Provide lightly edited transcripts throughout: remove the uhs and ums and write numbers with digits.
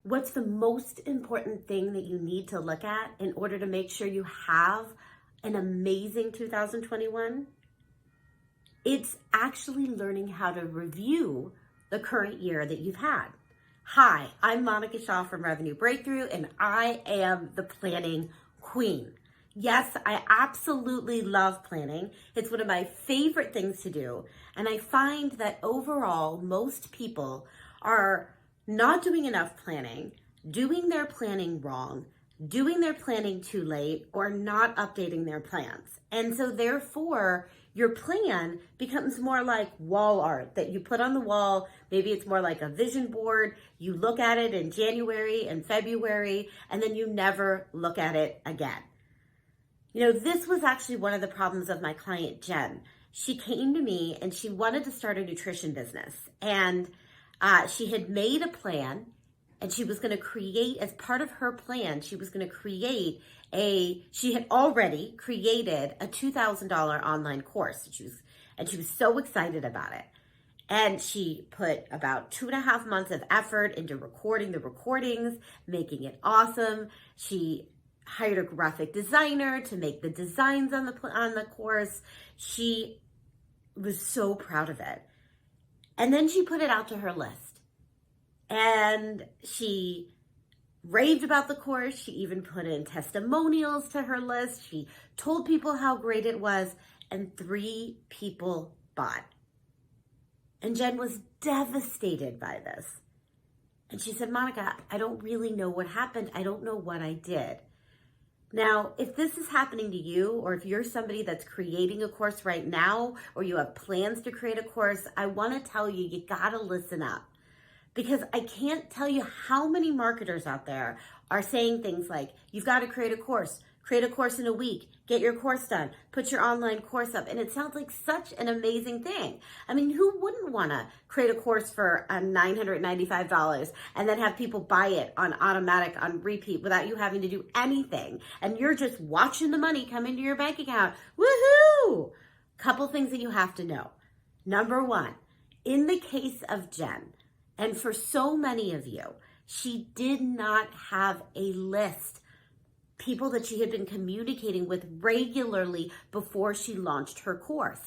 what's the most important thing that you need to look at in order to make sure you have an amazing 2021? It's actually learning how to review the current year that you've had. Hi, I'm Monica Shah from Revenue Breakthrough, and I am the planning queen. Yes, I absolutely love planning. It's one of my favorite things to do. And I find that overall, most people are not doing enough planning, doing their planning wrong, doing their planning too late, or not updating their plans. And so therefore, your plan becomes more like wall art that you put on the wall. Maybe it's more like a vision board. You look at it in January and February, and then you never look at it again. You know, this was actually one of the problems of my client, Jen. She came to me and she wanted to start a nutrition business. And she had made a plan, and she was going to create, as part of her plan, she was going to create she had already created a $2,000 online course. And she was so excited about it. And she put about 2.5 months of effort into recording the recordings, making it awesome. She hired a graphic designer to make the designs on the course. She was so proud of it. And then she put it out to her list. And she raved about the course. She even put in testimonials to her list. She told people how great it was, and 3 people bought. And Jen was devastated by this. And she said, Monica, I don't really know what happened. I don't know what I did. Now, if this is happening to you, or if you're somebody that's creating a course right now, or you have plans to create a course, I want to tell you, you got to listen up. Because I can't tell you how many marketers out there are saying things like, you've got to create a course in a week, get your course done, put your online course up. And it sounds like such an amazing thing. I mean, who wouldn't want to create a course for $995 and then have people buy it on automatic, on repeat, without you having to do anything? And you're just watching the money come into your bank account. Woohoo! Couple things that you have to know. Number 1, in the case of Jen, and for so many of you, she did not have a list. People that she had been communicating with regularly before she launched her course.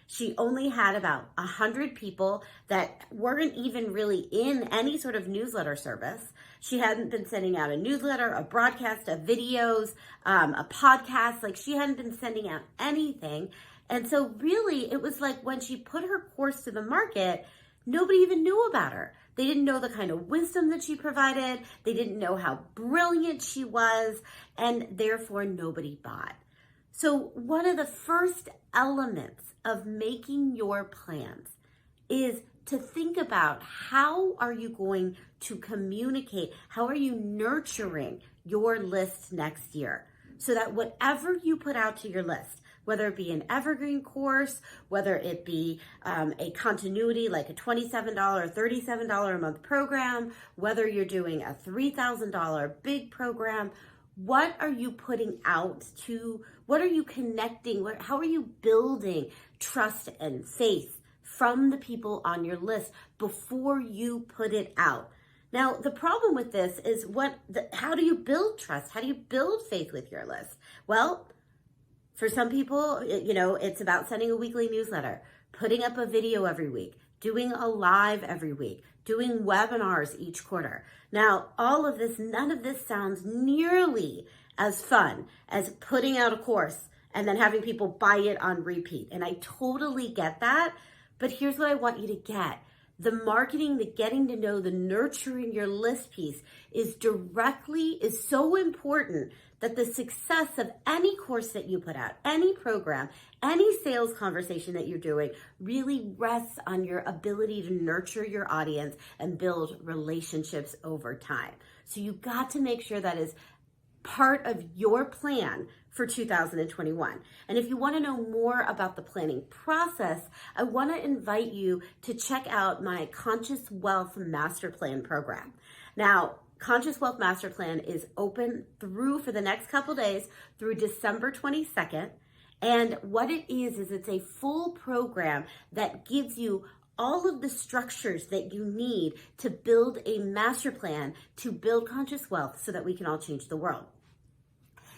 She only had about 100 people that weren't even really in any sort of newsletter service. She hadn't been sending out a newsletter, a broadcast of videos, a podcast. Like, she hadn't been sending out anything. And so really, it was like when she put her course to the market, nobody even knew about her. They didn't know the kind of wisdom that she provided. They didn't know how brilliant she was, and therefore nobody bought. So one of the first elements of making your plans is to think about, how are you going to communicate? How are you nurturing your list next year? So that whatever you put out to your list, whether it be an evergreen course, whether it be a continuity like a $27 or $37 a month program, whether you're doing a $3,000 big program, what are you putting out to, what are you connecting, how are you building trust and faith from the people on your list before you put it out? Now, the problem with this is how do you build trust? How do you build faith with your list? Well, for some people, it's about sending a weekly newsletter, putting up a video every week, doing a live every week, doing webinars each quarter. Now, none of this sounds nearly as fun as putting out a course and then having people buy it on repeat. And I totally get that. But here's what I want you to get. The marketing, the getting to know, the nurturing your list piece is so important that the success of any course that you put out, any program, any sales conversation that you're doing really rests on your ability to nurture your audience and build relationships over time. So you got to make sure that is part of your plan for 2021. And if you want to know more about the planning process, I want to invite you to check out my Conscious Wealth Master Plan program. Now, Conscious Wealth Master Plan is open for the next couple days through December 22nd. And what it is it's a full program that gives you all of the structures that you need to build a master plan to build conscious wealth so that we can all change the world.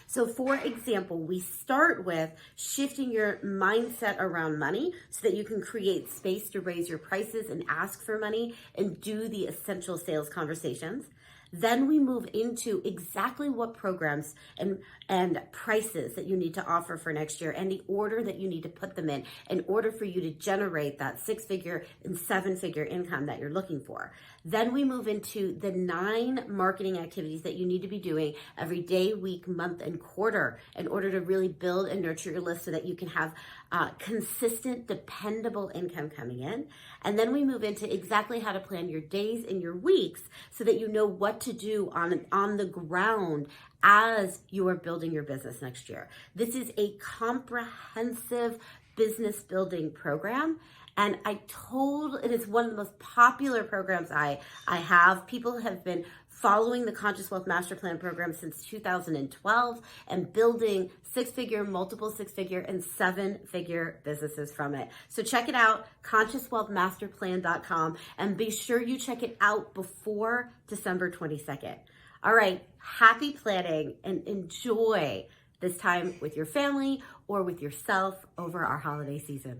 So for example, we start with shifting your mindset around money so that you can create space to raise your prices and ask for money and do the essential sales conversations. Then we move into exactly what programs and prices that you need to offer for next year and the order that you need to put them in order for you to generate that 6-figure and 7-figure income that you're looking for. Then we move into the 9 marketing activities that you need to be doing every day, week, month, and quarter in order to really build and nurture your list so that you can have consistent, dependable income coming in. And then we move into exactly how to plan your days and your weeks so that you know what to do on the ground as you are building your business next year. This is a comprehensive business building program. And it is one of the most popular programs I have. People have been following the Conscious Wealth Master Plan program since 2012 and building 6-figure, multiple 6-figure, and 7-figure businesses from it. So check it out, consciouswealthmasterplan.com, and be sure you check it out before December 22nd. All right, happy planning and enjoy this time with your family or with yourself over our holiday season.